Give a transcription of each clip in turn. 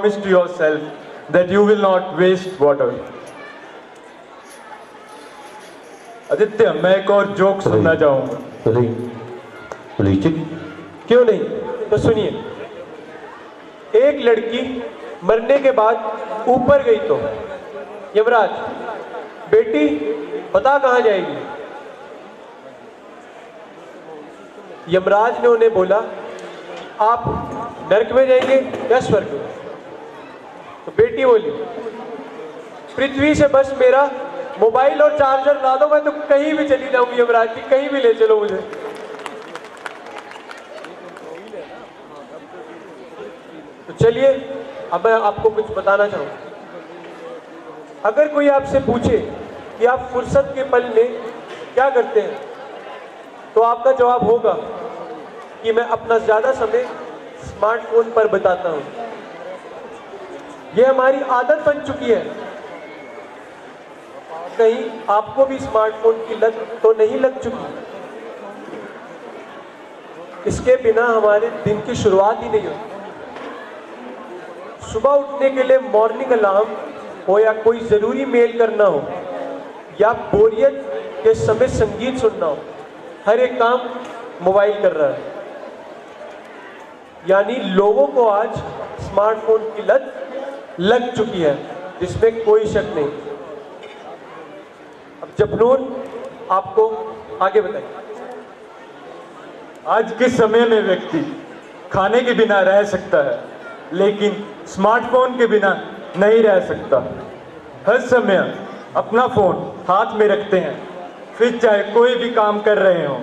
promise to yourself that you will not waste water. Aditya, मैं एक और जोक सुनना चाहूंगा। क्यों नहीं, तो सुनिए। एक लड़की मरने के बाद ऊपर गई तो यमराज, बेटी बता कहां जाएगी? यमराज ने उन्हें बोला, आप नरक में जाएंगे या स्वर्ग में? तो बेटी बोली, पृथ्वी से बस मेरा मोबाइल और चार्जर ला दो, मैं तो कहीं भी चली जाऊंगी यमराज जी, कहीं भी ले चलो मुझे। तो चलिए अब मैं आपको कुछ बताना चाहूंगा। अगर कोई आपसे पूछे कि आप फुर्सत के पल में क्या करते हैं, तो आपका जवाब होगा कि मैं अपना ज्यादा समय स्मार्टफोन पर बिताता हूं। यह हमारी आदत बन चुकी है। कहीं आपको भी स्मार्टफोन की लत तो नहीं लग चुकी? इसके बिना हमारे दिन की शुरुआत ही नहीं होती। सुबह उठने के लिए मॉर्निंग अलार्म हो या कोई जरूरी मेल करना हो या बोरियत के समय संगीत सुनना हो, हर एक काम मोबाइल कर रहा है। यानी लोगों को आज स्मार्टफोन की लत लग चुकी है, जिसमें कोई शक नहीं। अब जबनूर आपको आगे बताइए। आज के समय में व्यक्ति खाने के बिना रह सकता है, लेकिन स्मार्टफोन के बिना नहीं रह सकता। हर समय अपना फोन हाथ में रखते हैं, फिर चाहे कोई भी काम कर रहे हो,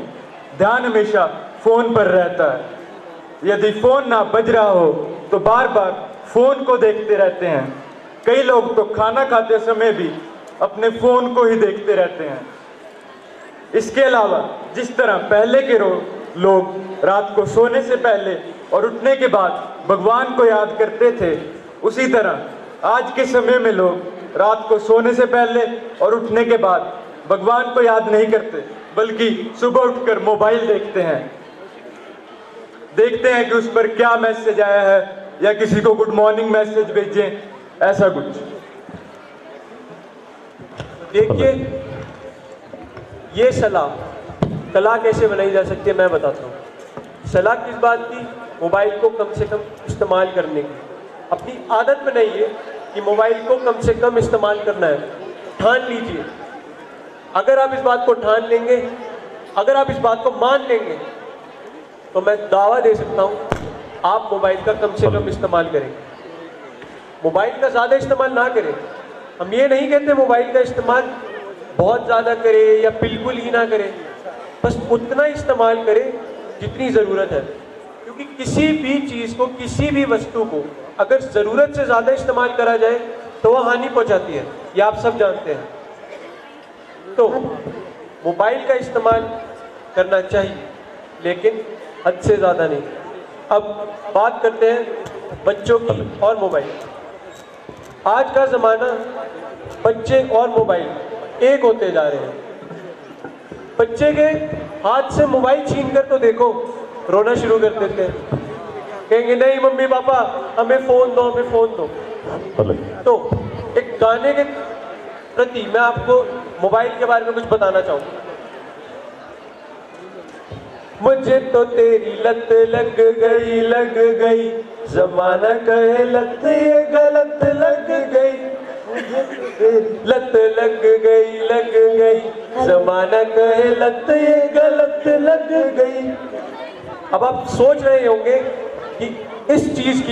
ध्यान हमेशा फोन पर रहता है। यदि फोन ना बज रहा हो तो बार बार फोन को देखते रहते हैं। कई लोग तो खाना खाते समय भी अपने फोन को ही देखते रहते हैं। इसके अलावा जिस तरह पहले के लोग रात को सोने से पहले और उठने के बाद भगवान को याद करते थे, उसी तरह आज के समय में लोग रात को सोने से पहले और उठने के बाद भगवान को याद नहीं करते, बल्कि सुबह उठकर मोबाइल देखते हैं कि उस पर क्या मैसेज आया है या किसी को गुड मॉर्निंग मैसेज भेजें, ऐसा कुछ। देखिए, ये सलाह कला कैसे बनाई जा सकती है मैं बताता हूँ। सलाह किस बात की? मोबाइल को कम से कम इस्तेमाल करने की। अपनी आदत बनाइए कि मोबाइल को कम से कम इस्तेमाल करना है। ठान लीजिए। अगर आप इस बात को ठान लेंगे, अगर आप इस बात को मान लेंगे, तो मैं दावा दे सकता हूँ आप मोबाइल का कम से कम इस्तेमाल करेंगे। मोबाइल का ज़्यादा इस्तेमाल ना करें। हम ये नहीं कहते मोबाइल का इस्तेमाल बहुत ज़्यादा करें या बिल्कुल ही ना करें, बस उतना इस्तेमाल करें जितनी ज़रूरत है। क्योंकि किसी भी चीज़ को, किसी भी वस्तु को अगर ज़रूरत से ज़्यादा इस्तेमाल करा जाए तो वह हानि पहुंचाती है, ये आप सब जानते हैं। तो मोबाइल का इस्तेमाल करना चाहिए, लेकिन हद से ज़्यादा नहीं। अब बात करते हैं बच्चों की और मोबाइल। आज का ज़माना बच्चे और मोबाइल एक होते जा रहे हैं। बच्चे के हाथ से मोबाइल छीन कर तो देखो, रोना शुरू कर देते हैं। कहेंगे नहीं मम्मी पापा हमें फ़ोन दो, हमें फ़ोन दो। तो एक गाने के प्रति मैं आपको मोबाइल के बारे में कुछ बताना चाहूँगा। मुझे तो तेरी लत लग गई, जमाना कहे लत ये गलत लग गई। लत लग गई, जमाना कहे लत ये गलत लग गई। अब आप सोच रहे होंगे कि इस चीज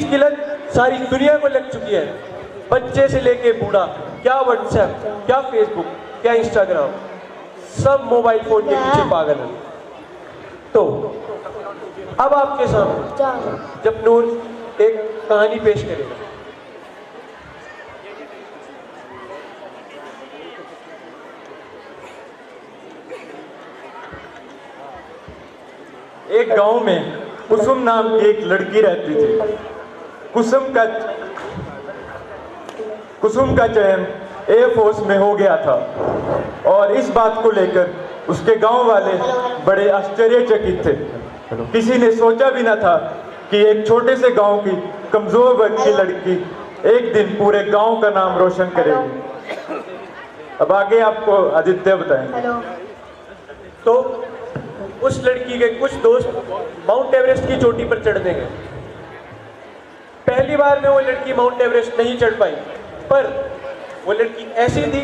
की लत सारी दुनिया को लग चुकी है। बच्चे से लेके बूढ़ा, क्या व्हाट्सएप, क्या फेसबुक, क्या इंस्टाग्राम, सब मोबाइल फोन के पीछे पागल है। तो अब आपके सामने जबनूर एक कहानी पेश करेगा। एक गांव में कुसुम नाम की एक लड़की रहती थी। कुसुम का चयन एयरफोर्स में हो गया था और इस बात को लेकर उसके गांव वाले बड़े आश्चर्यचकित थे। किसी ने सोचा भी न था कि एक छोटे से गांव की कमजोर वर्ग की लड़की एक दिन पूरे गांव का नाम रोशन करेगी। अब आगे आपको आदित्य बताएंगे। हेलो। तो उस लड़की के कुछ दोस्त माउंट एवरेस्ट की चोटी पर चढ़ने गए। पहली बार में वो लड़की माउंट एवरेस्ट नहीं चढ़ पाई, पर वो लड़की ऐसी थी,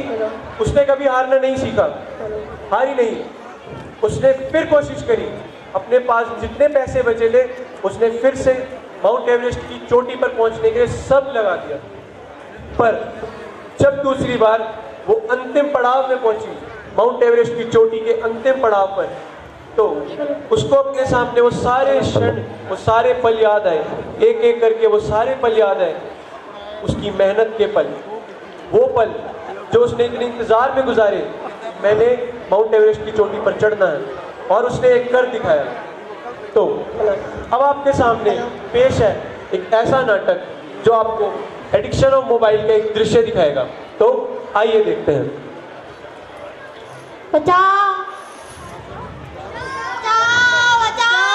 उसने कभी हारना नहीं सीखा, हारी नहीं। उसने फिर कोशिश करी, अपने पास जितने पैसे बचे थे उसने फिर से माउंट एवरेस्ट की चोटी पर पहुंचने के लिए सब लगा दिया। पर जब दूसरी बार वो अंतिम पड़ाव में पहुंची, माउंट एवरेस्ट की चोटी के अंतिम पड़ाव पर, तो उसको अपने सामने वो सारे क्षण, वो सारे पल याद आए। एक एक करके वो सारे पल याद आए, उसकी मेहनत के पल, वो पल जो उसने इतने इंतजार में गुजारे, मैंने माउंट एवरेस्ट की चोटी पर चढ़ना है, और उसने एक कर दिखाया। तो अब आपके सामने पेश है एक ऐसा नाटक जो आपको एडिक्शन ऑफ मोबाइल का एक दृश्य दिखाएगा। तो आइए देखते हैं। बचाओ बचाओ बचाओ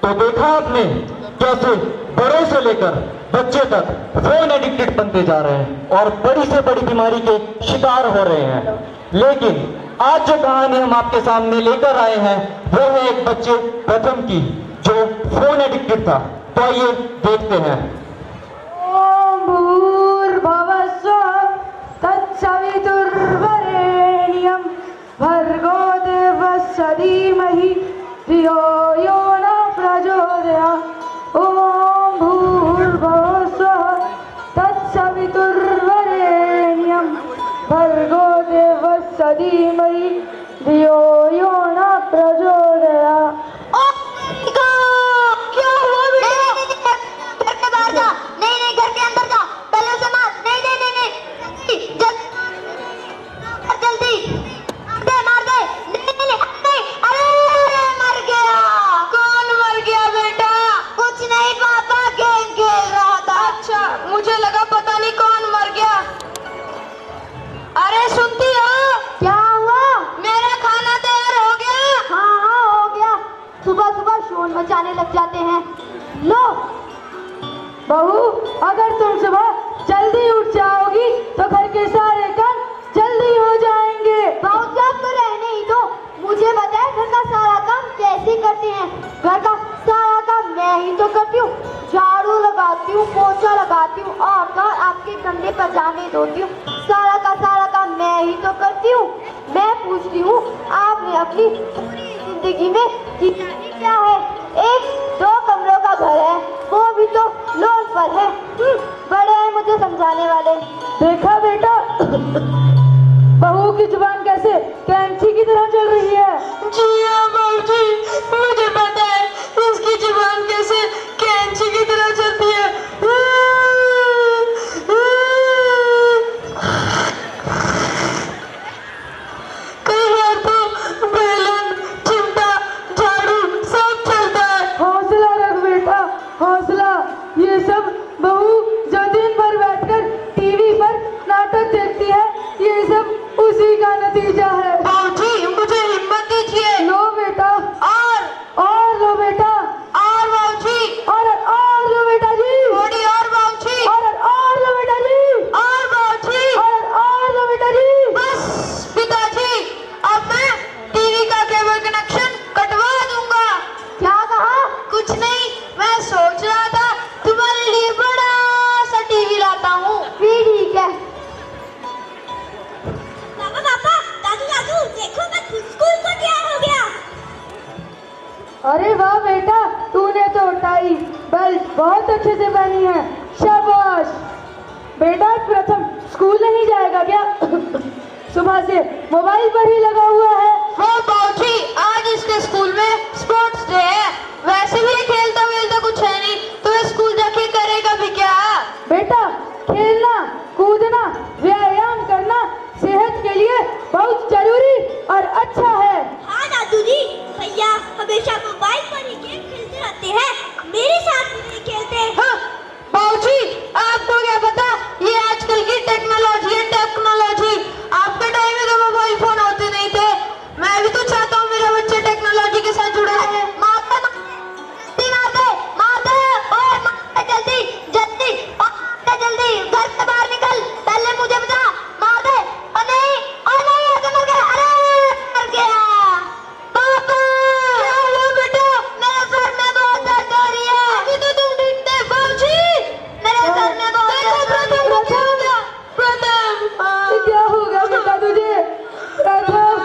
तो देखा आपने कैसे बड़ों से लेकर बच्चे तक फोन एडिक्टेड बनते जा रहे हैं और बड़ी से बड़ी बीमारी के शिकार हो रहे हैं। लेकिन आज जो कहानी हम आपके सामने लेकर आए हैं वो है एक बच्चे प्रथम की जो फोन एडिक्टेड था। तो आइए देखते हैं। ओम भूर्भुवः स्वः तत्सवितुर्वरेण्यं भर्गो देवस्य धीमहि धियो यो न प्रचोदयात्। ओम भूर्भुवः स्वः तत्सवितुर्वरेण्यं भर्गो देवस्य धीमहि धियो यो न प्रचोदयात्। क्या हुआ बेटा? घर के बाहर जा। नहीं घर के अंदर जा। पहले उसे मार। नहीं जल्दी मार दे। नहीं अरे मर गया। कौन मर गया बेटा? कुछ नहीं पापा, गेम खेल रहा था। अच्छा, मुझे लगा पता नहीं कौन मर गया। अरे सुनती हो? क्या हुआ? मेरा खाना तैयार हो गया। हाँ हो गया। सुबह सुबह शोर मचाने लग जाते हैं। लो बहू, अगर तुम सुबह जल्दी उठ जाओगी तो घर के सारे काम जल्दी हो जाएंगे। बहू जब तो रहने ही दो। मुझे बताए घर का सारा काम कैसे करते हैं? घर का सारा काम मैं ही तो करती हूँ। झाड़ू लगाती हूँ, पोछा लगाती हूँ और आपके कंधे पर जाने धोती हूँ। सारा का सारा काम मैं ही तो करती हूँ। मैं पूछती हूँ, आपने अपनी पूरी जिंदगी में किया ही क्या है? एक 2 कमरों का घर है, वो भी तो लोन पर है। बड़े हैं मुझे समझाने वाले। देखा बेटा, बहू की जुबान कैसे कैंची की तरह चल रही है। जी हाँ बाबूजी, मुझे पता है इसकी जुबान कैसे कैंची की तरह चलती है। कई बार तो बेलन, चिमटा, झाड़ू सब चलता है। हौसला रख बेटा, हौसला। ये सब बहू जो दिन भर बैठकर टीवी पर नाटक देखती है, ये सब उसी का नतीजा है। बाबूजी मुझे हिम्मत दीजिए। लो मैं सोच रहा था तुम्हारे लिए बड़ा सा टीवी लाता हूँ। भी ठीक है। पापा पापा, दादू दादू, देखो मैं स्कूल को तैयार हो गया। अरे वाह बेटा, तूने तो टाई बेल्ट बहुत अच्छे से पहनी है, शाबाश। बेटा प्रथम स्कूल नहीं जाएगा क्या? सुबह से मोबाइल पर ही लगा हुआ है। हाँ बाबूजी, आज इसके स्कूल में स्पोर्ट्स डे है। वैसे भी खेलता वेलता कुछ है नहीं, तो ये स्कूल जाके करेगा भी क्या? बेटा खेलना कूदना व्यायाम करना सेहत के लिए बहुत जरूरी और अच्छा है। हाँ दादू जी, भैया हमेशा मोबाइल पर ही गेम खेलते रहते हैं, मेरे साथ भी नहीं खेलते। हाँ बाबूजी, आपको क्या पता, ये आजकल की टेक्नोलॉजी है, टेक्नोलॉजी। आपके टाइम में तो मोबाइल फोन होते नहीं थे। मैं भी तो चाहता हूँ मेरा बच्चा टेक्नोलॉजी के साथ जुड़ा रहे। मारते जल्दी जल्दी जल्दी, घर से बाहर निकल, पहले मुझे बता। मार दे। नहीं ऐसा मर गया। अरे मर गया। पापा क्या हुआ बेटा? मेरे सर में बहुत दर्द हो रही है। अभी तो तुम ठीक थे बाबूजी, मेरे सर में बहुत दर्द हो रही है। क्या हो गया प्रथम? क्या होगा बेटा तुझे? प्रथम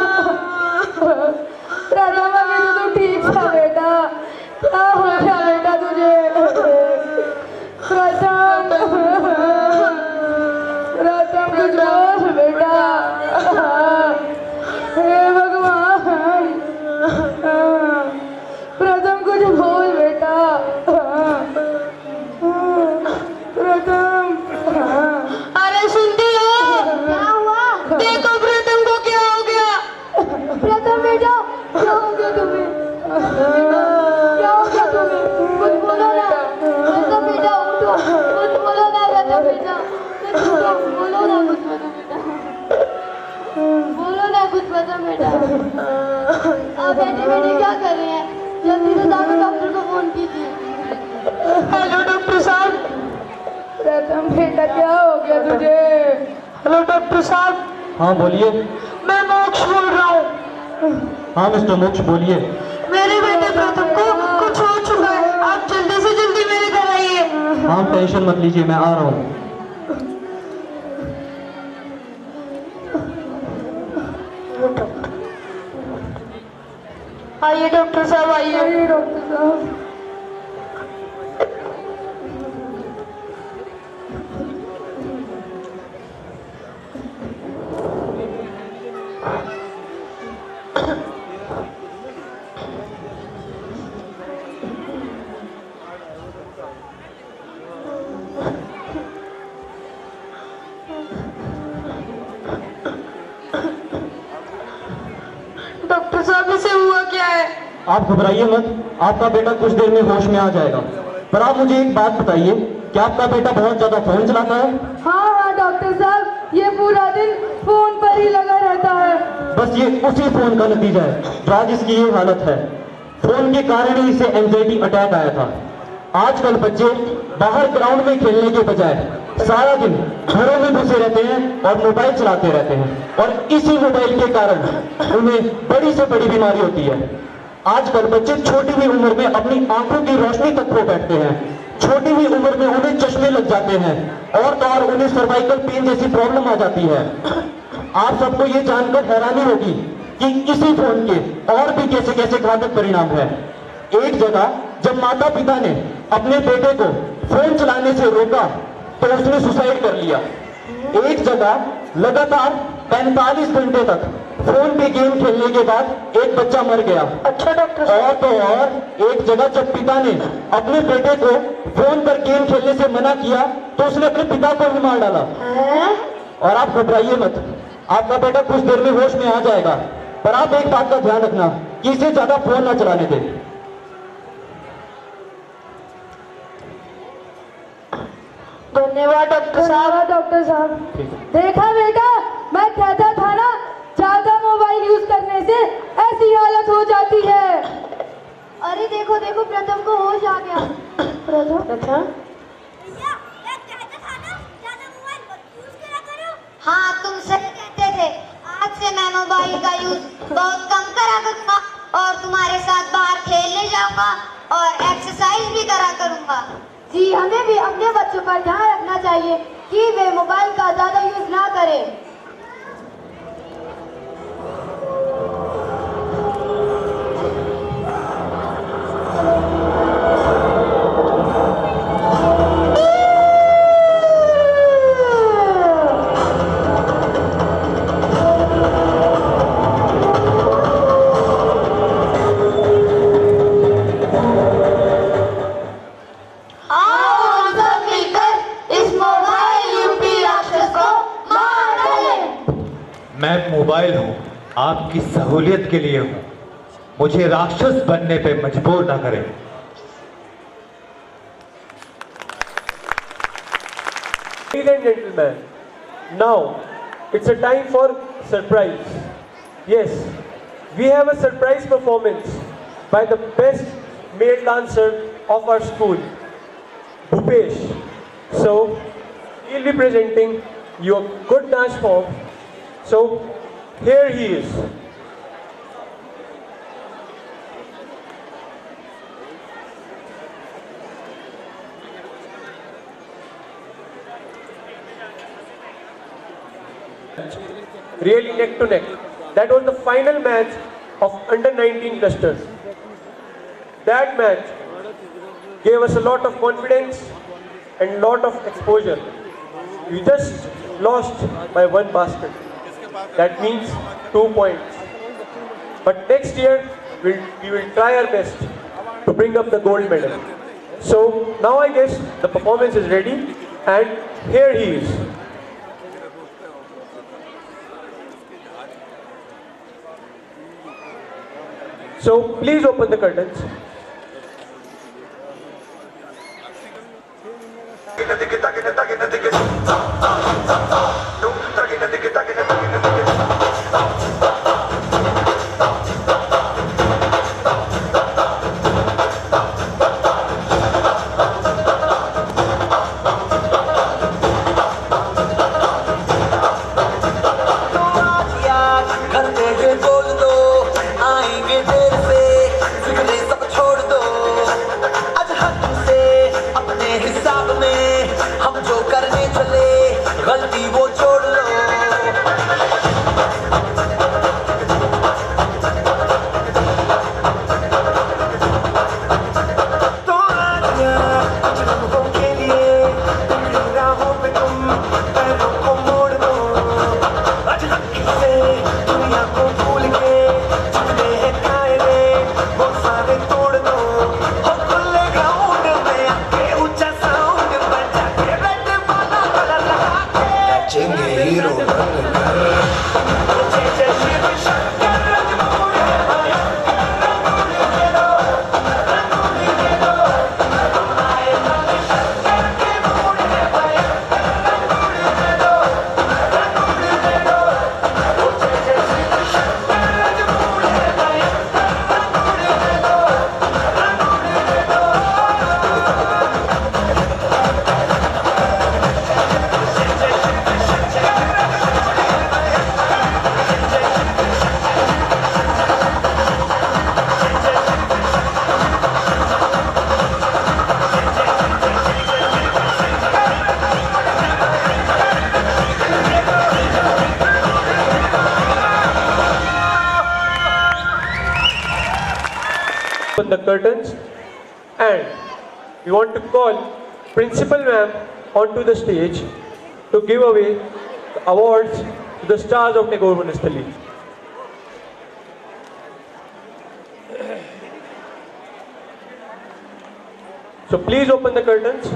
अभी तो तू ठीक था बेटा, क्या हो गया बेटा तुझे? प्रथम प्रथम कुछ बोल बेटा। हे भगवान, प्रथम कुछ बोल बेटा। प्रथम अरे सुनती हो? क्या हुआ? देखो प्रथम को क्या हो गया। प्रथम बेटा क्या हो गया तुम्हें? क्या हो गया तुम्हें? कुछ बोलो ना। प्रथम बेटा उठो, कुछ बोलो ना। प्रथम बेटा कुछ बोलो ना। कुछ प्रथम बेटा बोलो ना कुछ। प्रथम बेटा आप बैठे बैठे क्या कर रहे हैं? जल्दी से जाकर डॉक्टर को फोन कीजिए। हेलो डॉक्टर साहब। प्रथम बेटा क्या हो गया तुझे? हेलो डॉक्टर साहब। हाँ बोलिए। मैं मोक्ष बोल रहा हूँ। हाँ मिस्टर मोक्ष बोलिए। मेरे बेटे प्रथम को कुछ हो चुका है, आप जल्दी से जल्दी मेरे घर आइए। हाँ टेंशन मत लीजिए, मैं आ रहा हूँ। आइए डॉक्टर साहब, आइए। डॉक्टर साहब डॉक्टर साहब इसे हुआ क्या है? आप घबराइए मत, आपका बेटा कुछ देर में होश में आ जाएगा। पर आप मुझे एक बात बताइए, क्या आपका बेटा बहुत ज्यादा फोन चलाता है? हाँ डॉक्टर साहब, ये पूरा दिन फोन पर ही लगा रहता है। बस ये उसी फोन का नतीजा है जो आज इसकी ये हालत है। फोन के कारण ही इसे एंजाइटी अटैक आया था। आजकल बच्चे बाहर ग्राउंड में खेलने के बजाय सारा दिन घरों में घुसे रहते हैं और मोबाइल चलाते रहते हैं, और इसी मोबाइल के कारण उन्हें बड़ी से बड़ी बीमारी होती है। आजकल बच्चे छोटी हुई उम्र में अपनी आंखों की रोशनी तक खो बैठते हैं। छोटी हुई उम्र में उन्हें चश्मे लग जाते हैं, और तो और उन्हें सर्वाइकल पेन जैसी प्रॉब्लम आ जाती है। आप सबको ये जानकर हैरानी होगी कि इसी फोन के और भी कैसे कैसे घातक परिणाम है। एक जगह जब माता पिता ने अपने बेटे को फोन चलाने से रोका तो उसने सुसाइड कर लिया। एक जगह लगातार 45 घंटे तक फोन पे गेम खेलने के बाद एक बच्चा मर गया। अच्छा डॉक्टर और तो और एक जगह जब पिता ने अपने बेटे को फोन पर गेम खेलने से मना किया तो उसने अपने पिता को भी मार डाला। और आप घबराइए मत, आपका बेटा कुछ देर में होश में आ जाएगा। पर आप एक बात का ध्यान रखना कि इसे ज्यादा फोन ना चलाने दें। धन्यवाद डॉक्टर साहब। धन्यवाद डॉक्टर साहब। देखा बेटा, मैं कहता था ना, ज्यादा मोबाइल यूज करने से ऐसी हालत हो जाती है। अरे देखो देखो, प्रथम को होश आ गया। प्रथम अच्छा भैया मैं कहता था ना, ज्यादा मोबाइल मत यूज करा करो। हाँ तुम सही कहते थे। आज से मैं मोबाइल का यूज बहुत कम करा करूंगा और तुम्हारे साथ बाहर खेलने जाऊंगा और एक्सरसाइज भी करा करूंगा। जी, हमें भी अपने बच्चों पर ध्यान रखना चाहिए कि वे मोबाइल का ज़्यादा यूज़ ना करें। मैं मोबाइल हूँ, आपकी सहूलियत के लिए हूँ। मुझे राक्षस बनने पे मजबूर ना करें। Ladies and gentlemen, now it's a time for surprise. Yes, we have a surprise performance by the best male dancer of our school, Bhupesh. So, he'll be presenting your good dance form. So, here he is. Really neck to neck. That was the final match of under-19 clusters. That match gave us a lot of confidence and lot of exposure. We just lost by one basket. That means 2 points. But next year we will try our best to bring up the gold medal. So now I guess the performance is ready, and here he is. So please open the curtains. Open the curtains, and we want to call Principal Ma'am onto the stage to give away the awards to the stars of Tagore Vanasthali. So please open the curtains.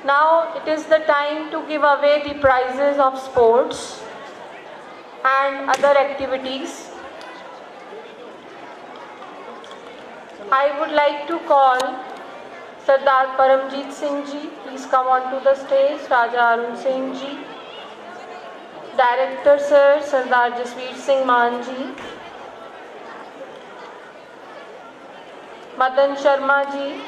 Now it is the time to give away the prizes of sports and other activities. I would like to call Sardar Paramjeet Singh ji. Please come on to the stage. Raja Arun Singh ji. Director Sir Sardar Jasveer Singh Maan ji. Madan Sharma ji.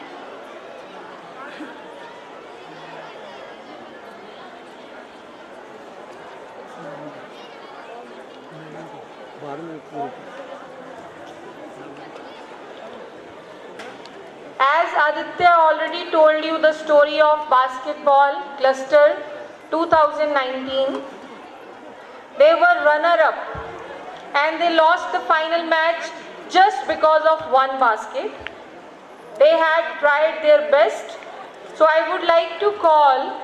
As Aditya already told you the story of basketball cluster 2019, they were runner-up and they lost the final match just because of one basket. They had tried their best. So I would like to call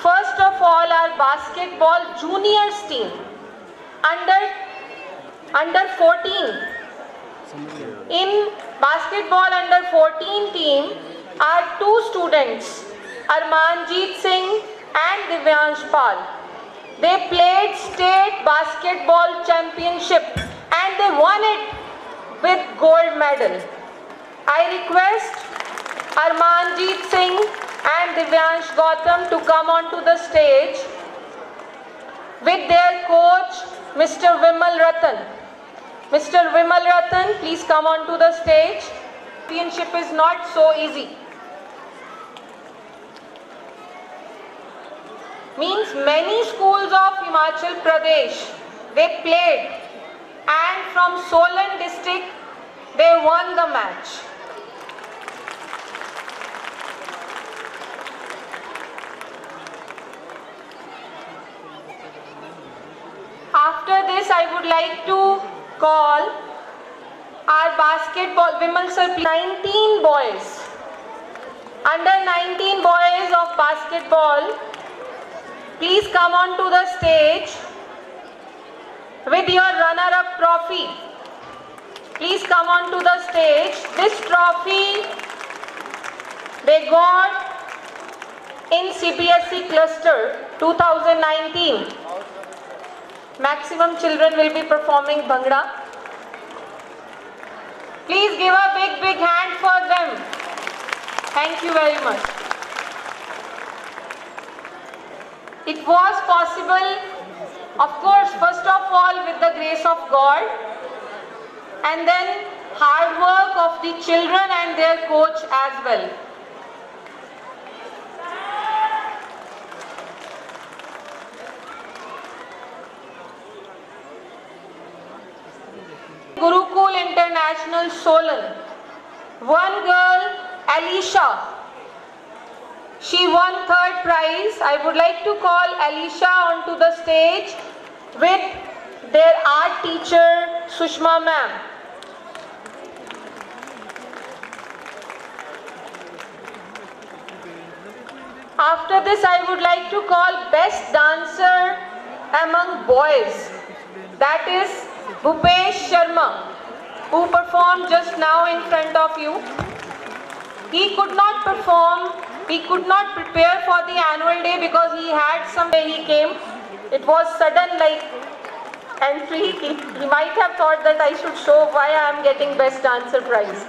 first of all our basketball juniors team under 14. In basketball under 14 team are two students, Armanjeet Singh and Divyansh Pal. They played state basketball championship and they won it with gold medal. I request Armanjeet Singh and Divyansh Gautam to come onto the stage with their coach, Mr. Vimal Ratan. Mr. Vimal Ratan, please come onto the stage. Championship is not so easy. Means many schools of Himachal Pradesh, they played, and from Solan district, they won the match. After this, I would like to call our basketball, Vimal sir, 19 boys, under 19 boys of basketball, please come onto the stage with your runner-up trophy. Please come onto the stage. This trophy they got in CBSE cluster 2019. Maximum children will be performing Bhangra. Please give a big hand for them. Thank you very much. It was possible, of course, first of all with the grace of God, and then hard work of the children and their coach as well. Gurukul International Solan. One girl, Alisha, she won 3rd prize. I would like to call Alisha onto the stage with their art teacher, Sushma ma'am. After this, I would like to call best dancer among boys. That is Bhupesh Sharma, who performed just now in front of you. He could not perform, he could not prepare for the annual day because he had some day he came. It was sudden like entry. He might have thought that I should show why I am getting best dancer prize.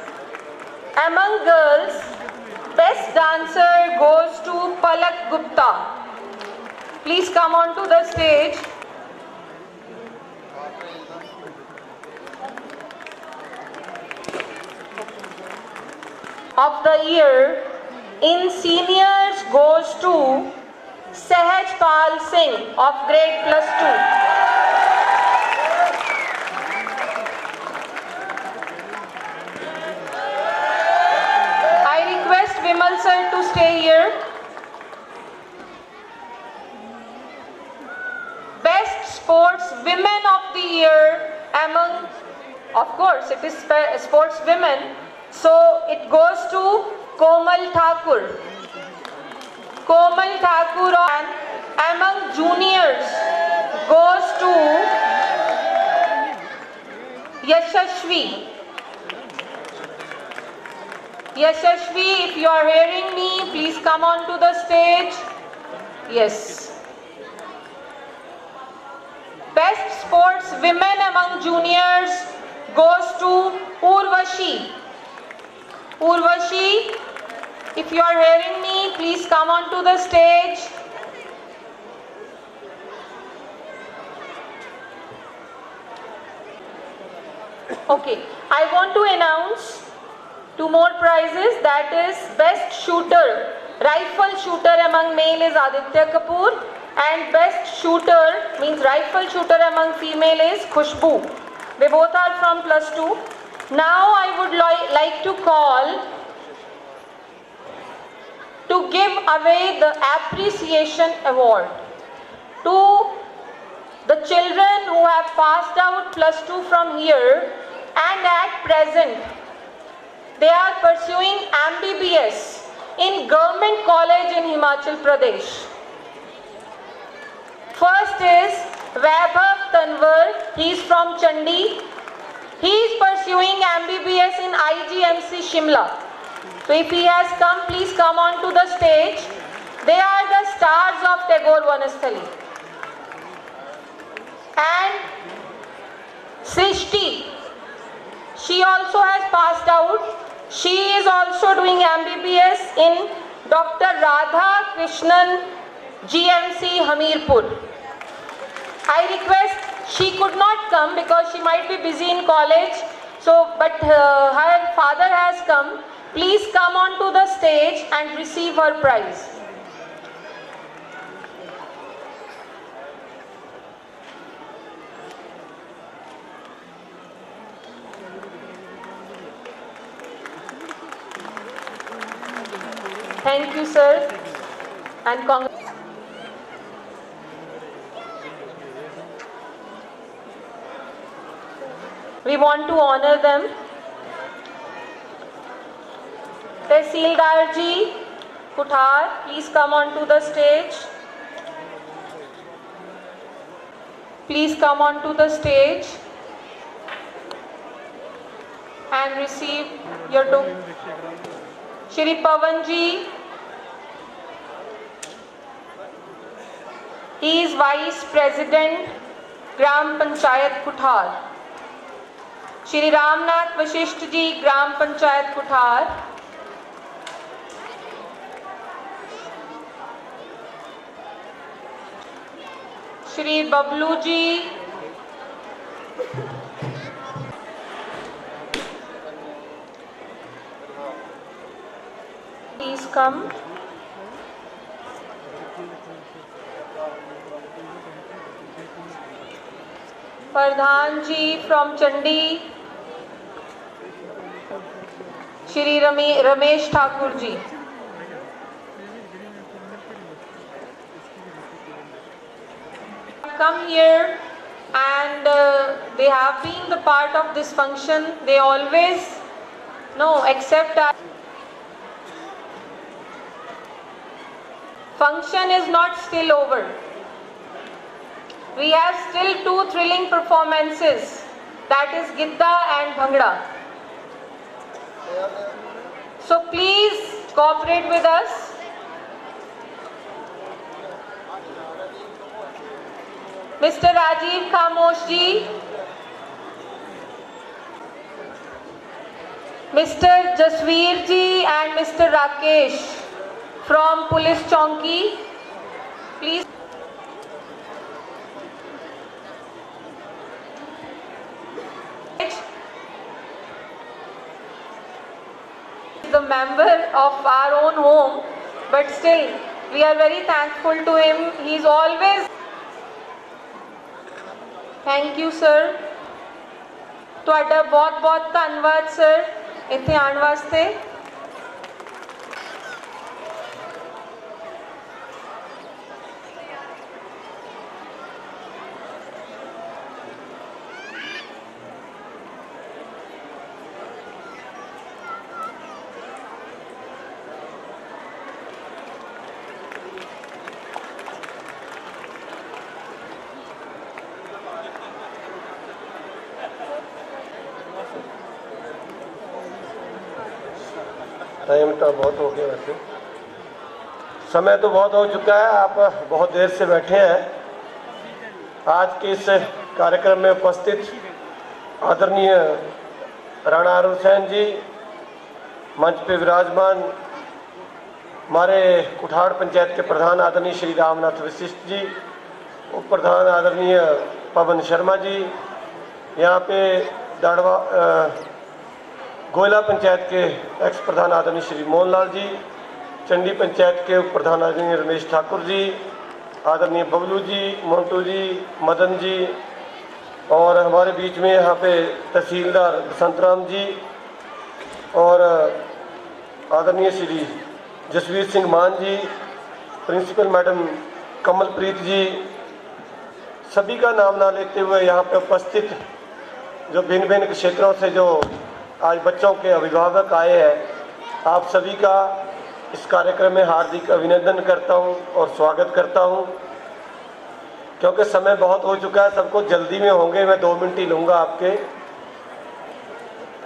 Among girls, best dancer goes to Palak Gupta. Please come onto the stage. Of the year in seniors goes to Sahaj Pal Singh of grade +2. I request Vimal sir to stay here. Best sports women of the year among, of course, it is sports women. So it goes to Komal Thakur. Komal Thakur, and among juniors goes to Yashashvi. Yashashvi, if you are hearing me, please come on to the stage. Yes. Best sports women among juniors goes to Urvashi. Urvashi, if you are hearing me, please come on to the stage. Okay, I want to announce 2 more prizes. That is best shooter, Rifle shooter among male is Aditya Kapoor, and best shooter means rifle shooter among female is Khushbu. They both are from +2. Now I would like to call to give away the appreciation award to the children who have passed out +2 from here, and at present they are pursuing MBBS in Government College in Himachal Pradesh. First is Vaibhav Tanwar, he is from Chandi. He is pursuing MBBS in IGMC Shimla. So if he has come, please come on to the stage. They are the stars of Tagore Vanasthali. And Srishti, she also has passed out. She is also doing MBBS in Dr. Radha Krishnan GMC Hamirpur. I request, she could not come because she might be busy in college, but her father has come. Please come on to the stage and receive her prize. Thank you, sir, and congratulations. We want to honor them. Tehsildar Ji, Kuthar, please come on to the stage. Please come on to the stage and receive your Shri Pavan Ji, he is Vice President, Gram Panchayat Kuthar. Shri Ramnath Vashisht Ji, Gram Panchayat Kuthar. Shri Bablu Ji, please come. Pradhan Ji from Chandi. Shri Ramesh Thakur Ji. Come here, and they have been the part of this function. They always accept our function is not still over. We have still 2 thrilling performances, that is Gidda and Bhangra. So please cooperate with us. Mr. Rajiv Khamosh Ji, Mr. Jasveer Ji and Mr. Rakesh from Police Chowki, please. The member of our own home, but still we are very thankful to him. He is always. Thank you, sir. ਤੁਹਾਡਾ ਬਹੁਤ ਬਹੁਤ ਧੰਨਵਾਦ sir ਇੱਥੇ ਆਉਣ ਵਾਸਤੇ। Time तो बहुत हो गया, वैसे समय तो बहुत हो चुका है। आप बहुत देर से बैठे हैं। आज के इस कार्यक्रम में उपस्थित आदरणीय राणा अरुण सेन जी, मंच पे विराजमान हमारे कुठाड़ पंचायत के प्रधान आदरणीय श्री रामनाथ वशिष्ठ जी, उप प्रधान आदरणीय पवन शर्मा जी, यहाँ पे दाड़वा गोयला पंचायत के एक्स प्रधान आदरणीय श्री मोहनलाल जी, चंडी पंचायत के उप प्रधान आदरणीय रमेश ठाकुर जी, आदरणीय बबलू जी, मोन्टू जी, मदन जी, और हमारे बीच में यहाँ पे तहसीलदार बसंतराम जी और आदरणीय श्री जसवीर सिंह मान जी, प्रिंसिपल मैडम कमलप्रीत जी, सभी का नाम ना लेते हुए यहाँ पे उपस्थित जो भिन्न भिन्न क्षेत्रों से जो आज बच्चों के अभिभावक आए हैं, आप सभी का इस कार्यक्रम में हार्दिक अभिनंदन करता हूँ और स्वागत करता हूँ। क्योंकि समय बहुत हो चुका है, सबको जल्दी में होंगे, मैं 2 मिनट ही लूँगा आपके।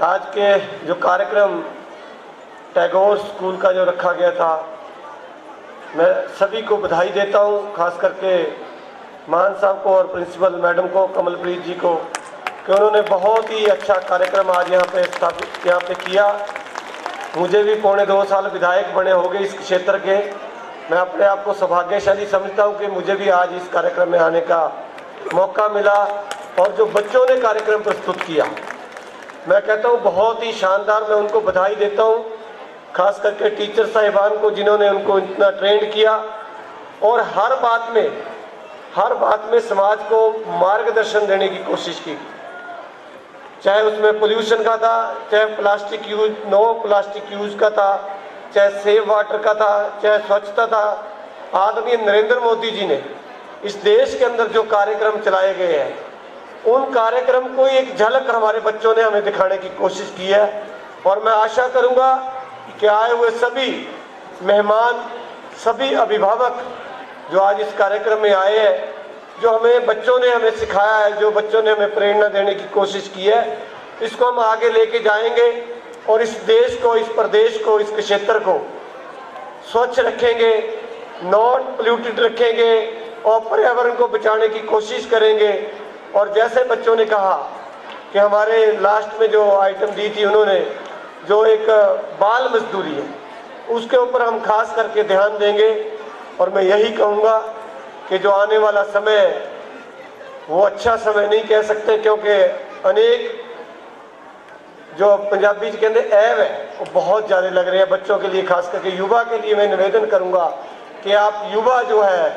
आज के जो कार्यक्रम टैगोर स्कूल का जो रखा गया था, मैं सभी को बधाई देता हूँ, खास करके मान साहब को और प्रिंसिपल मैडम को, कमलप्रीत जी को, कि उन्होंने बहुत ही अच्छा कार्यक्रम आज यहाँ पे किया। मुझे भी 2.25 साल विधायक बने हो गए इस क्षेत्र के। मैं अपने आप को सौभाग्यशाली समझता हूँ कि मुझे भी आज इस कार्यक्रम में आने का मौका मिला। और जो बच्चों ने कार्यक्रम प्रस्तुत किया, मैं कहता हूँ बहुत ही शानदार, मैं उनको बधाई देता हूँ, खास करके टीचर साहिबान को जिन्होंने उनको इतना ट्रेंड किया और हर बात में समाज को मार्गदर्शन देने की कोशिश की। चाहे उसमें पोल्यूशन का था, चाहे plastic use, no plastic use का था, चाहे सेव वाटर का था, चाहे स्वच्छता था। आदरणीय नरेंद्र मोदी जी ने इस देश के अंदर जो कार्यक्रम चलाए गए हैं, उन कार्यक्रम को एक झलक हमारे बच्चों ने हमें दिखाने की कोशिश की है। और मैं आशा करूंगा कि आए हुए सभी मेहमान, सभी अभिभावक जो आज इस कार्यक्रम में आए हैं, जो हमें बच्चों ने हमें सिखाया है, जो बच्चों ने हमें प्रेरणा देने की कोशिश की है, इसको हम आगे लेके जाएंगे और इस देश को, इस प्रदेश को, इस क्षेत्र को स्वच्छ रखेंगे, नॉन पोल्यूटेड रखेंगे और पर्यावरण को बचाने की कोशिश करेंगे। और जैसे बच्चों ने कहा कि हमारे लास्ट में जो आइटम दी थी उन्होंने, जो एक बाल मजदूरी है, उसके ऊपर हम खास करके ध्यान देंगे। और मैं यही कहूँगा कि जो आने वाला समय वो अच्छा समय नहीं कह सकते, क्योंकि अनेक जो पंजाबी के अंदर ऐब है वो बहुत ज़्यादा लग रहे हैं बच्चों के लिए, खास करके युवा के लिए। मैं निवेदन करूंगा कि आप युवा जो है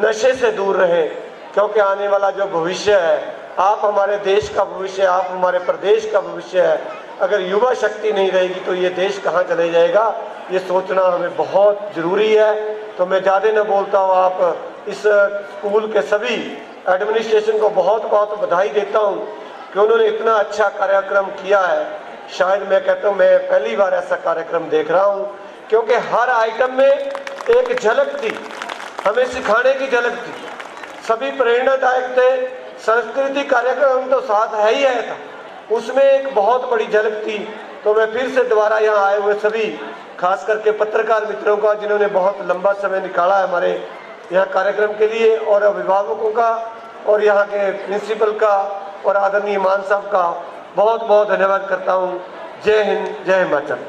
नशे से दूर रहें, क्योंकि आने वाला जो भविष्य है, आप हमारे देश का भविष्य, आप हमारे प्रदेश का भविष्य है। अगर युवा शक्ति नहीं रहेगी तो ये देश कहाँ चले जाएगा, ये सोचना हमें बहुत ज़रूरी है। तो मैं ज़्यादा न बोलता हूँ, आप इस स्कूल के सभी एडमिनिस्ट्रेशन को बहुत बहुत बधाई देता हूँ कि उन्होंने इतना अच्छा कार्यक्रम किया है। शायद मैं कहता हूँ मैं पहली बार ऐसा कार्यक्रम देख रहा हूँ, क्योंकि हर आइटम में एक झलक थी, हमें सिखाने की झलक थी, सभी प्रेरणादायक थे। सांस्कृतिक कार्यक्रम तो साथ है ही है था, उसमें एक बहुत बड़ी झलक थी। तो मैं फिर से दोबारा यहाँ आए हुए सभी, खास करके पत्रकार मित्रों का, जिन्होंने बहुत लंबा समय निकाला है हमारे यहाँ कार्यक्रम के लिए, और अभिभावकों का और यहाँ के प्रिंसिपल का और आदरणीय मान साहब का बहुत बहुत धन्यवाद करता हूँ। जय हिंद, जय Himachal.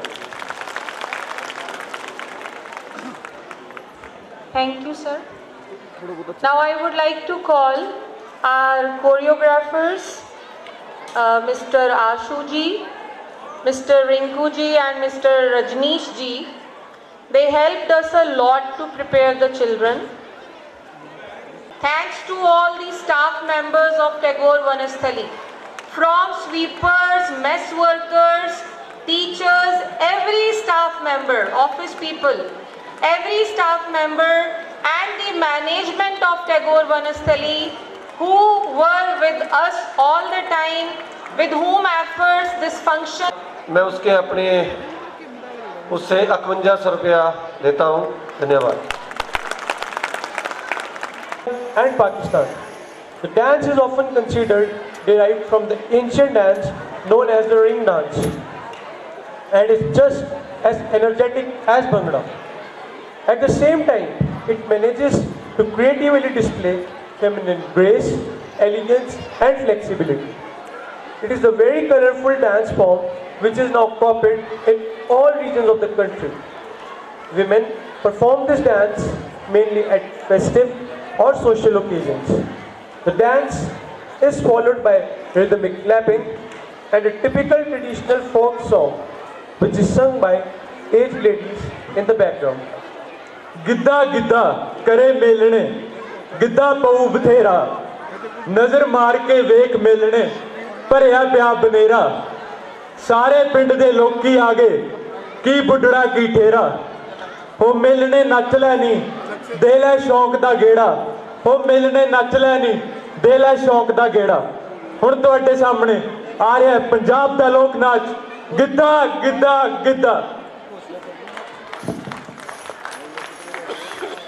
Thank you, sir. Now I would like to call our choreographers, Mr. Ashu ji, Mr. Rinku ji and Mr. Rajneesh ji. They helped us a lot to prepare the children. Thanks to all the staff members of Tagore Vanasthali, from sweepers, mess workers, teachers, every staff member, office people, every staff member and the management of Tagore Vanasthali who were with us all the time, with whom efforts this function. मैं उसके अपने उससे 5100 रुपया देता हूँ। धन्यवाद। And Pakistan. The dance is often considered derived from the ancient dance known as the ring dance, and is just as energetic as Bhangra. At the same time, it manages to creatively display feminine grace, elegance and flexibility. It is a very colorful dance form which is now copied in all regions of the country. Women perform this dance mainly at festive or social occasions. The dance is followed by rhythmic clapping and a typical traditional folk song which is sung by aged ladies in the background. गिद्धा गिद्धा करे मेलने गिद्धा पऊ बथेरा नजर मार के वेख मेलने भरिया पिया बनेरा सारे पिंड दे लोकी आ गए की बुढ़ड़ा की ठेरा हो मिलने नच लैनी दे लै शौक दा गेड़ा हो मिलने नच लैनी दे लै शौक दा गेड़ा हुण तुहाडे सामने आ रहा है पंजाब दा लोक नाच गिद्धा गिद्धा गिद्धा।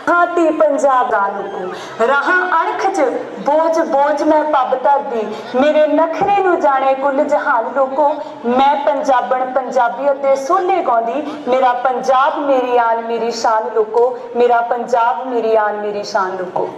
हाथी पंजाब को रहा अणख च बोझ बोझ मैं पब धरदी मेरे नखरे नू जाने कुल जहान लोको मैं पंजाबण पंजाबियत दे सोने गाउंदी मेरा पंजाब मेरी आन मेरी शान लोको मेरा पंजाब मेरी आन मेरी शान लोको।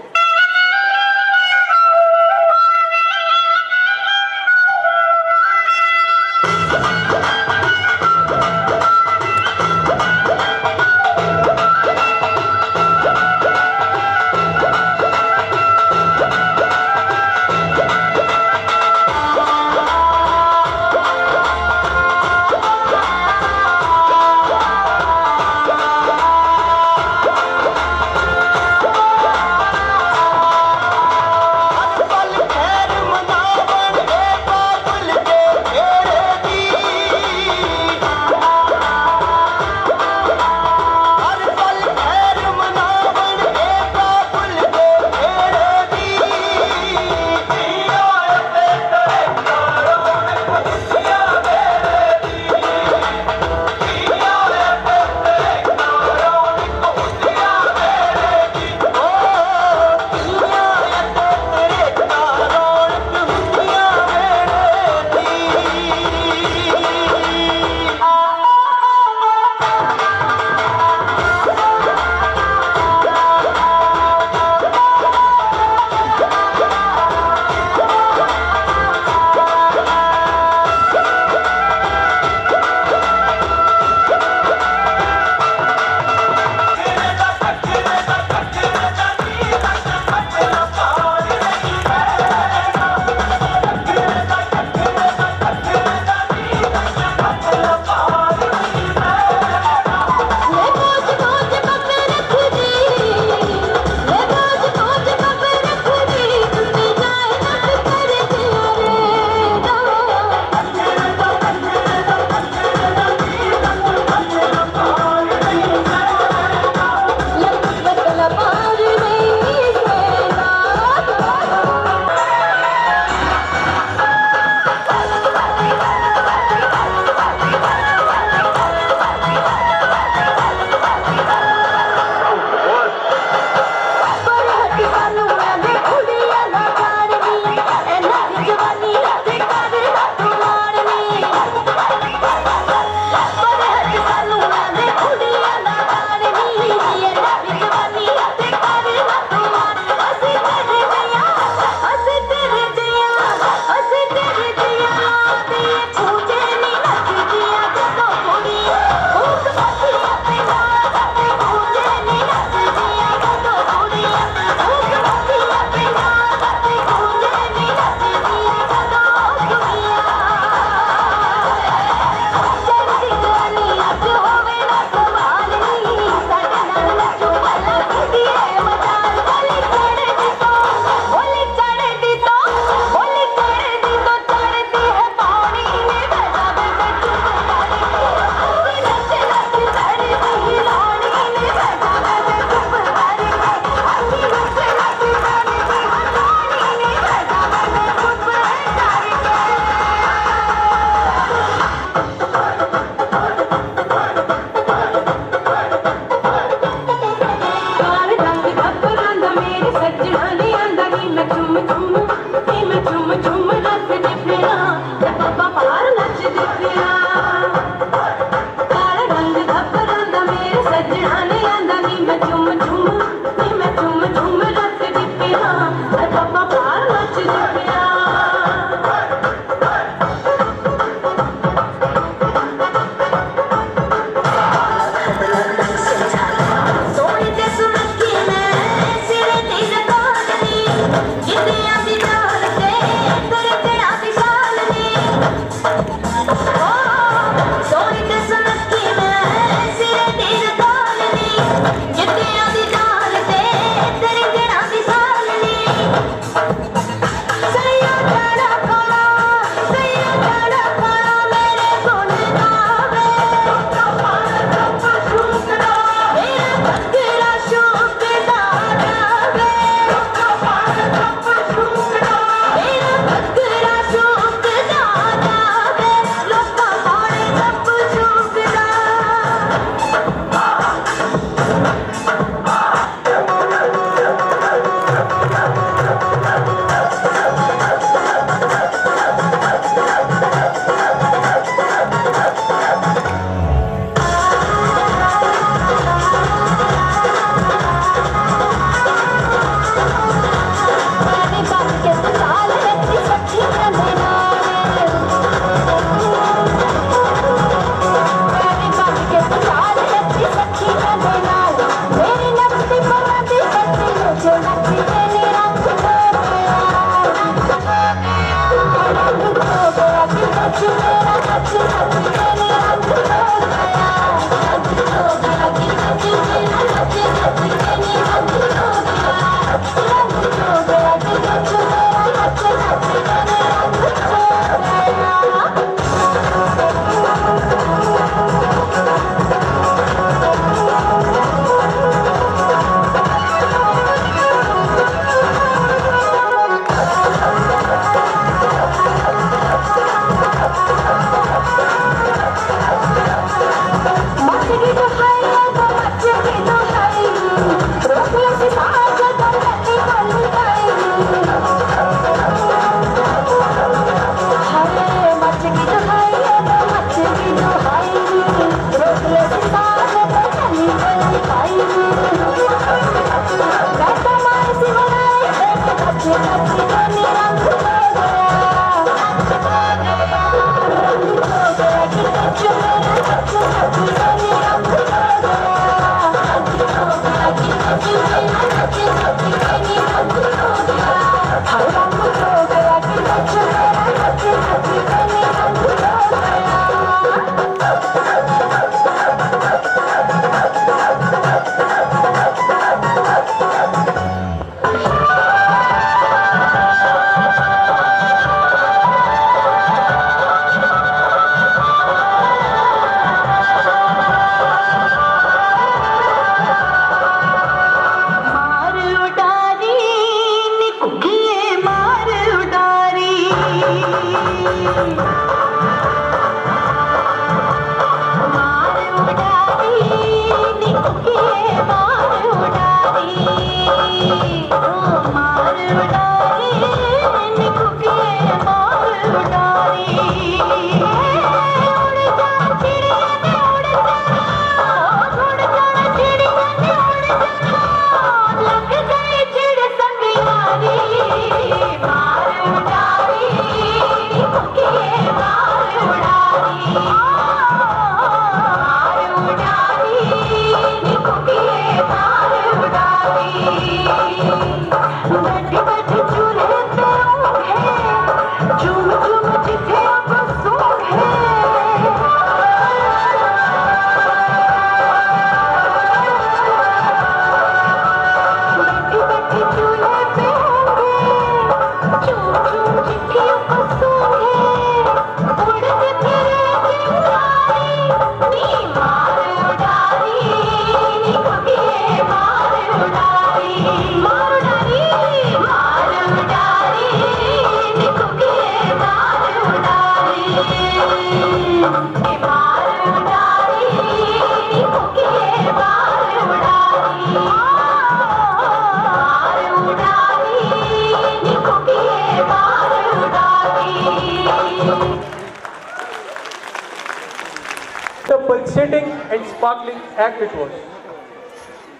sparkling act it was.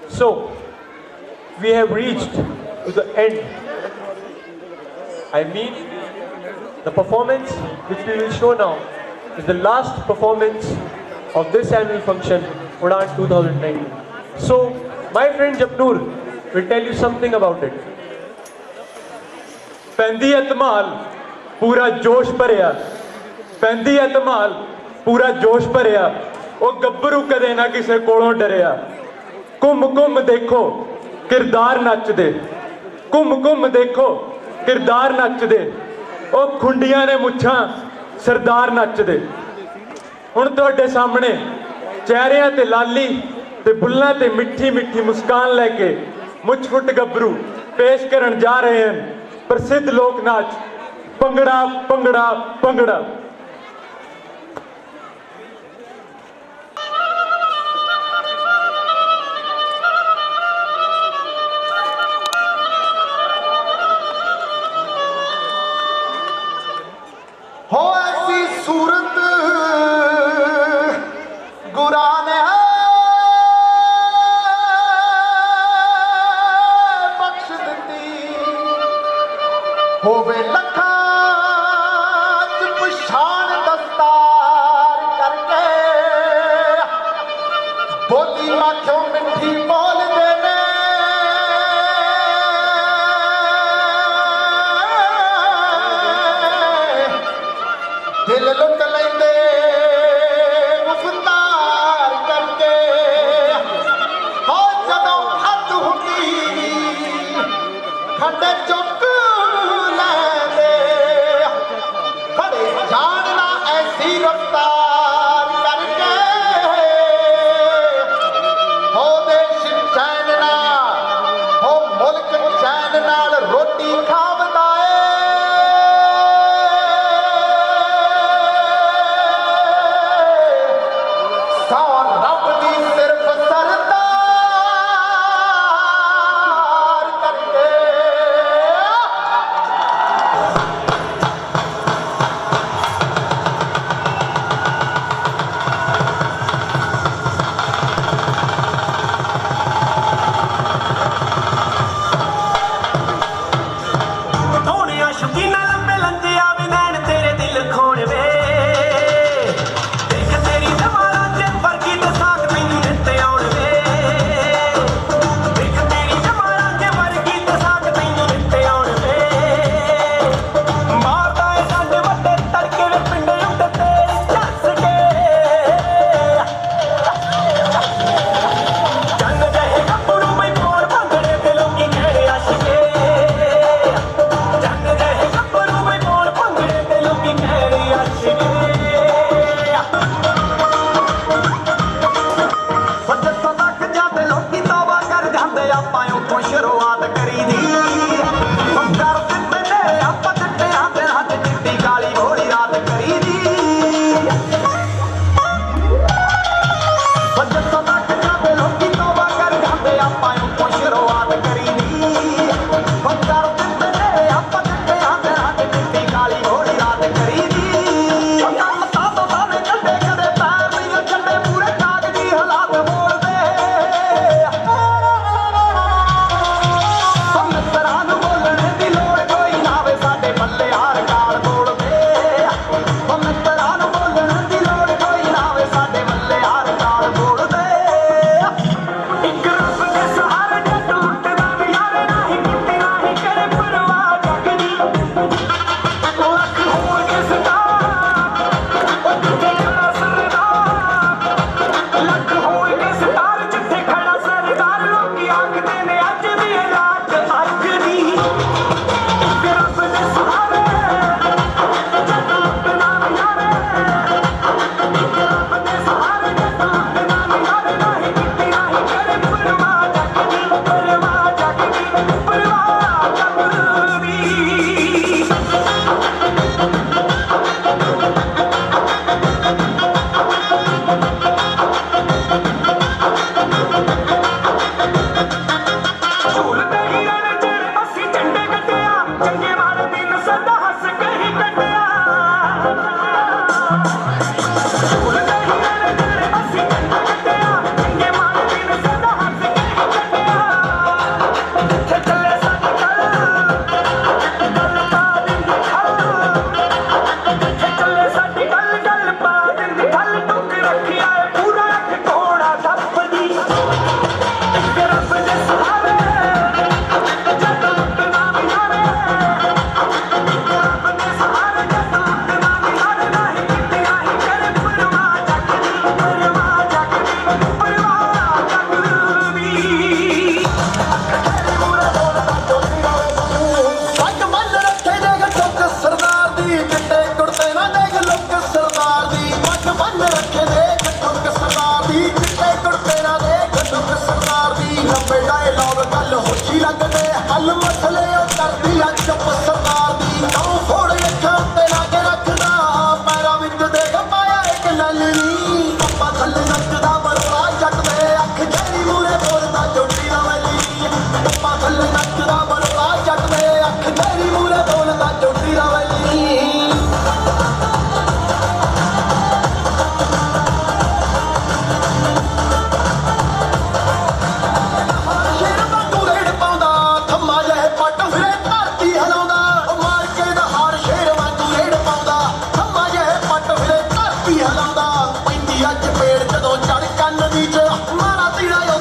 So, we have reached to the end. I mean, the performance which we will show now is the last performance of this annual function, Udaan 2019. So, my friend Japnoor will tell you something about it. ਪੈਂਦੀ ਹੈ ਧਮਾਲ ਪੂਰਾ ਜੋਸ਼ ਭਰਿਆ ਪੈਂਦੀ ਹੈ ਧਮਾਲ ਪੂਰਾ ਜੋਸ਼ ਭਰਿਆ ਉਹ ਗੱਭਰੂ ਕਦੇ ਨਾ ਕਿਸੇ ਕੋਲੋਂ ਡਰਿਆ ਘੁੰਮ ਘੁੰਮ ਦੇਖੋ ਕਿਰਦਾਰ ਨੱਚਦੇ ਘੁੰਮ ਘੁੰਮ ਦੇਖੋ ਕਿਰਦਾਰ ਨੱਚਦੇ ਉਹ ਖੁੰਡੀਆਂ ਨੇ ਮੁੱਛਾਂ ਸਰਦਾਰ ਨੱਚਦੇ ਹੁਣ ਤੁਹਾਡੇ ਸਾਹਮਣੇ ਚਿਹਰਿਆਂ ਤੇ ਲਾਲੀ ਤੇ ਬੁੱਲਾਂ ਤੇ ਮਿੱਠੀ ਮਿੱਠੀ ਮੁਸਕਾਨ ਲੈ ਕੇ ਮੁੱਛ ਫੁੱਟ ਗੱਭਰੂ ਪੇਸ਼ ਕਰਨ ਜਾ ਰਹੇ ਹਨ ਪ੍ਰਸਿੱਧ ਲੋਕ ਨਾਚ ਭੰਗੜਾ ਭੰਗੜਾ ਭੰਗੜਾ हो ऐसी सूरत गुरान है बख्श दी होवे लखा पछाण दस्तार करके बोली माखो मिठी बोल देने दिल लुट लेंदे मुफ्तार करके हो जदों हद हुंदी खंडे चुक लैंदे खड़े जानना ऐसी रफ्तार करके हो दे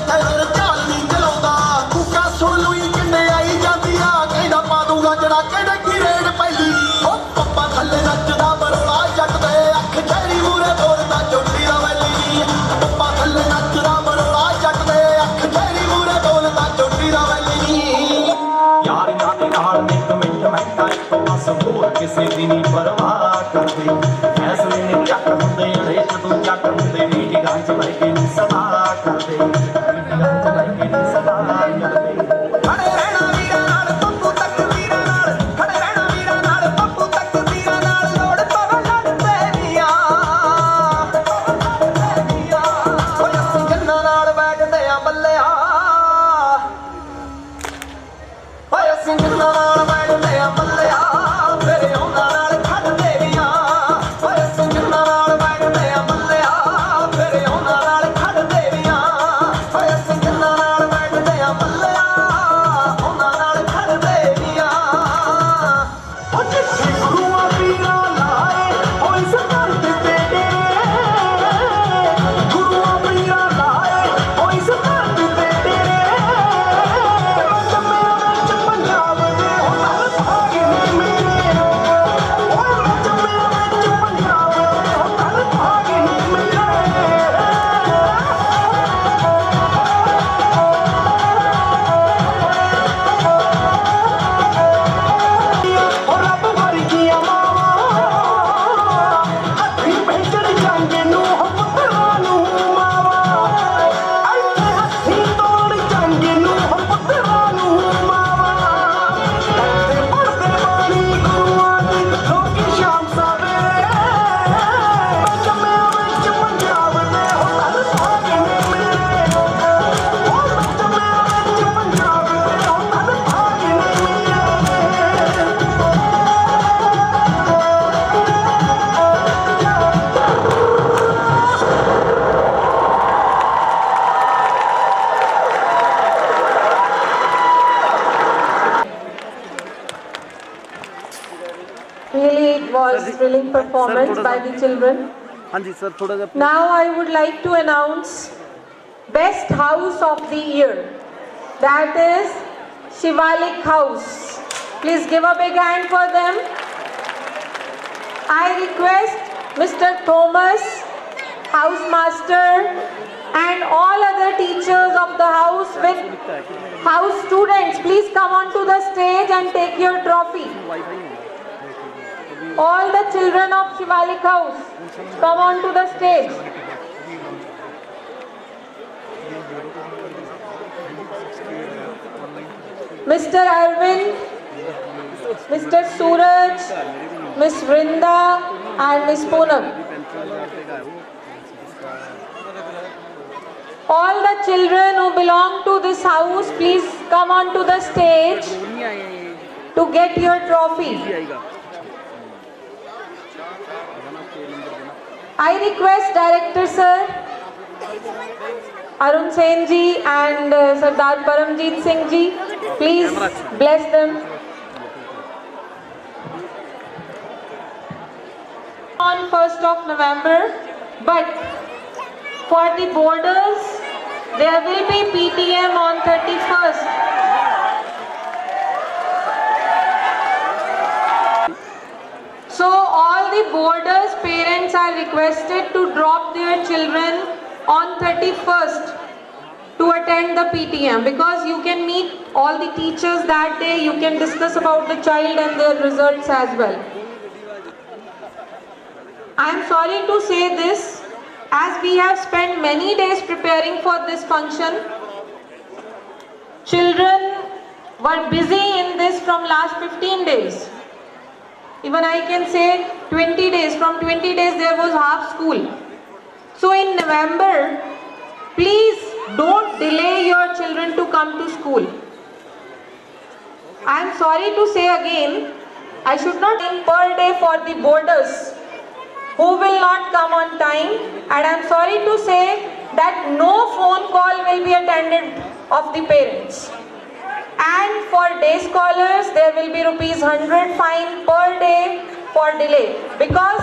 ਟੈਲਰ ਚਾਲ ਨਹੀਂ ਚਲਾਉਂਦਾ ਕੂਕਾ ਸੁਣ ਲੂਈ ਕਿੰਨੇ ਆਈ ਜਾਂਦੀ ਆ ਕਹਿੰਦਾ ਪਾ ਦੂੰਗਾ ਜੜਾ ਕਹਿੰਦਾ ਕੀ ਰੇਡ ਪੈਲੀ ਉਹ ਪੱਪਾ ਥੱਲੇ ਨੱਚਦਾ ਬਰੋਲਾ ਜੱਟ ਦੇ ਅੱਖ ਚਿਹਰੀ ਮੂਰੇ ਬੋਲਦਾ ਚੋਟੀ ਦਾ ਵੈਲੀ ਪੱਪਾ ਥੱਲੇ ਨੱਚਦਾ ਬਰੋਲਾ ਜੱਟ ਦੇ ਅੱਖ ਚਿਹਰੀ ਮੂਰੇ ਬੋਲਦਾ ਚੋਟੀ ਦਾ ਵੈਲੀ ਯਾਰੀਆਂ ਦੇ ਨਾਲ ਇੱਕ ਮਿੰਟ ਮਿੰਟਾਂ ਤੋਂ ਬਸ ਹੋਰ ਕਿਸੇ ਦੀ ਨਹੀਂ ਪਰਵਾਹ ਕਰਦੇ ਫੈਸਲੇ ਨੇ ਚੱਕ ਹੁੰਦੇ ਅੜੇ ਜਦੋਂ ਚੱਕ ਹੁੰਦੇ ਮੀਟਿੰਗਾਂ 'ਚ ਬਹਿ ਕੇ ਸਲਾਹ ਕਰਦੇ ਮੀਟਿੰਗਾਂ 'ਚ ਬਹਿ ਕੇ ਸਲਾਹ ਕਰਦੇ ਖੜੇ ਰਹਿਣਾ ਵੀਰਾਂ ਨਾਲ ਪੱਪੂ ਤੱਕ ਵੀਰਾਂ ਨਾਲ ਖੜੇ ਰਹਿਣਾ ਵੀਰਾਂ ਨਾਲ ਪੱਪੂ ਤੱਕ ਵੀਰਾਂ ਨਾਲ ਲੋੜ ਪਵੇ ਲੜਦੇ ਵੀਆਂ ਓਏ ਅਸੀਂ ਜੰਨਾਂ ਨਾਲ ਬੈਠਦੇ ਆ ਬੱਲਿਆ ਓਏ ਅਸੀਂ ਜੰਨਾਂ ਨਾਲ ਬੈਠਦੇ ਆ ਬੱਲਿਆ ਫਿਰ ਉਹਨਾਂ ਨਾਲ ਖੜਦੇ ਵੀਆਂ ਓਏ ਅਸੀਂ ਜੰਨਾਂ ਨਾਲ ਬੈਠਦੇ ਆ ਬੱਲਿਆ ਫਿਰ ਉਹਨਾਂ ਨਾਲ ਖੜਦੇ ਵੀਆਂ ਓਏ ਅਸੀਂ ਜੰਨਾਂ ਨਾਲ ਬੈਠਦੇ ਆ ਬੱਲਿਆ ਉਹਨਾਂ ਨਾਲ ਖੜਦੇ ਵੀਆਂ ਓ ਜਿੱਥੇ ਗੁਰੂਆਂ ਪੀਰਾਂ ਲਾਏ ਓਏ ਸਰਦਾਰ ਦੇ ਤੇਰੇ ਗੁਰੂਆਂ ਪੀਰਾਂ ਲਾਏ ਓਏ ਸਰਦਾਰ ਦੇ ਤੇਰੇ ਜੰਮਿਆ ਵਿੱਚ ਪੰਜਾਬ ਦੇ ਹੁਨਰ ਭਾਗੇ ਨੇ ਮੇਰੇ ਓਏ ਜੰਮਿਆ ਵਿੱਚ ਪੰਜਾਬ ਦੇ ਹੁਨਰ ਭਾਗੇ ਨੇ ਮੇਰੇ ਓ ਰੱਬ ਵਰਗੀਆਂ ਮਾਵਾਂ ਹੱਥੀਂ ਭੇਜਣ ਜਾਂਗੇ ਨੂੰ ਪੁੱਤਰਾਂ ਨੂੰ ਮਾਵਾਂ ਇੱਥੇ ਹੱਥੀਂ ਤੋੜ ਜਾਂਗੇ ਨੂੰ ਪੁੱਤਰਾਂ ਨੂੰ ਮਾਵਾਂ ਇੱਥੇ ਪੜਦੇ ਬਾਣੀ ਗੁਰੂਆਂ ਦੀ ਲੋਕੀ ਸ਼ਾਮ ਸਵੇਰੇ ਜੰਮਿਆ ਵਿੱਚ ਪੰਜਾਬ ਦੇ ਹੁਨਰ ਭਾਗੇ ਨੇ ਮੇਰੇ ਓ ਜੰਮਿਆ ਵਿੱਚ ਪੰਜਾਬ ਦੇ ਹੁਨਰ ਭਾਗੇ ਨੇ ਮੇਰੇ Really, it was thrilling performance by the children. Now I would like to announce Best House of the Year. That is Shivalik House. Please give a big hand for them. I request Mr. Thomas, housemaster, and all other teachers of the house with house students, please come onto the stage and take your trophy. All the children of Shivalik House, come onto the stage. Mr. Arvind, Mr. Suraj, Miss Vrinda and Miss Poonam. All the children who belong to this house, please come onto the stage to get your trophy. I request Director Sir Arun Sen ji and Sardar Paramjeet Singh ji, please bless them. On 1st of November, but for the boarders, there will be PTM on 31st. So all the boarders' parents are requested to drop their children on 31st to attend the PTM, because you can meet all the teachers that day, you can discuss about the child and their results as well. I am sorry to say this, as we have spent many days preparing for this function. Children were busy in this from last 15 days. Even I can say 20 days. From 20 days there was half school. So in November, please don't delay your children to come to school. I am sorry to say again, I should not think per day for the boarders who will not come on time, and I am sorry to say that no phone call will be attended of the parents. And for day scholars, there will be ₹100 fine per day for delay, because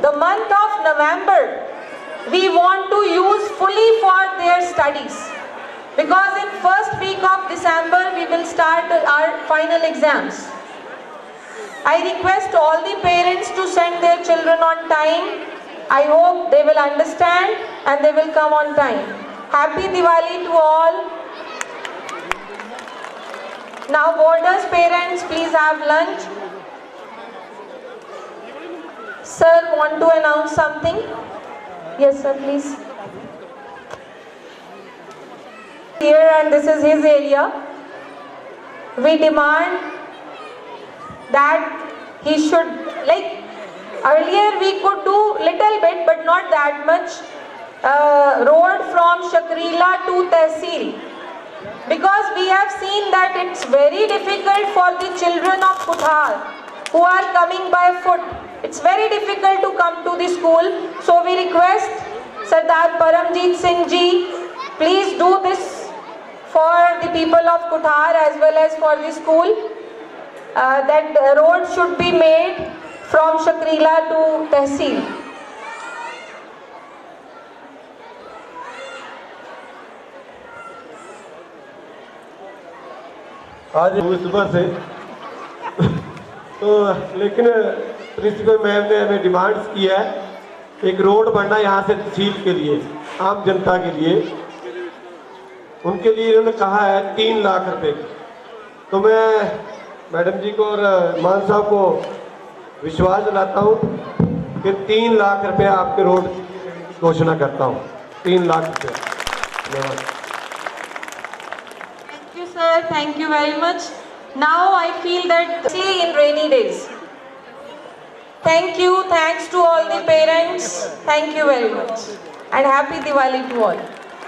the month of November we want to use fully for their studies. because in first week of December we will start our final exams. I request all the parents to send their children on time. I hope they will understand and they will come on time. Happy Diwali to all. Now boarders parents, please have lunch. Sir, want to announce something? Yes sir, please. Here, and this is his area. We demand that he should, like earlier we could do little bit but not that much, road from Shakrila to Tehsil, because we have seen that it's very difficult for the children of Kuthar who are coming by foot. It's very difficult to come to the school. So we request Sardar Paramjeet Singh ji, please do this for the people of Kuthar as well as for the school. That road should be made from Shakrila to Tehsil. आज सुबह से तो लेकिन principal ma'am ने हमें demands की है, एक रोड बनना यहाँ से तहसील के लिए, आम जनता के लिए, उनके लिए इन्होंने कहा है 3 लाख रुपए। तो मैं मैडम जी को और मान साहब को विश्वास दिलाता हूँ कि 3 लाख रुपए आपके रोड की घोषणा करता हूँ। 3 लाख रुपए। धन्यवाद। Thank you sir, thank you very much. Now I feel that especially in rainy days. Thank you, thanks to all the parents. Thank you very much and happy Diwali to all.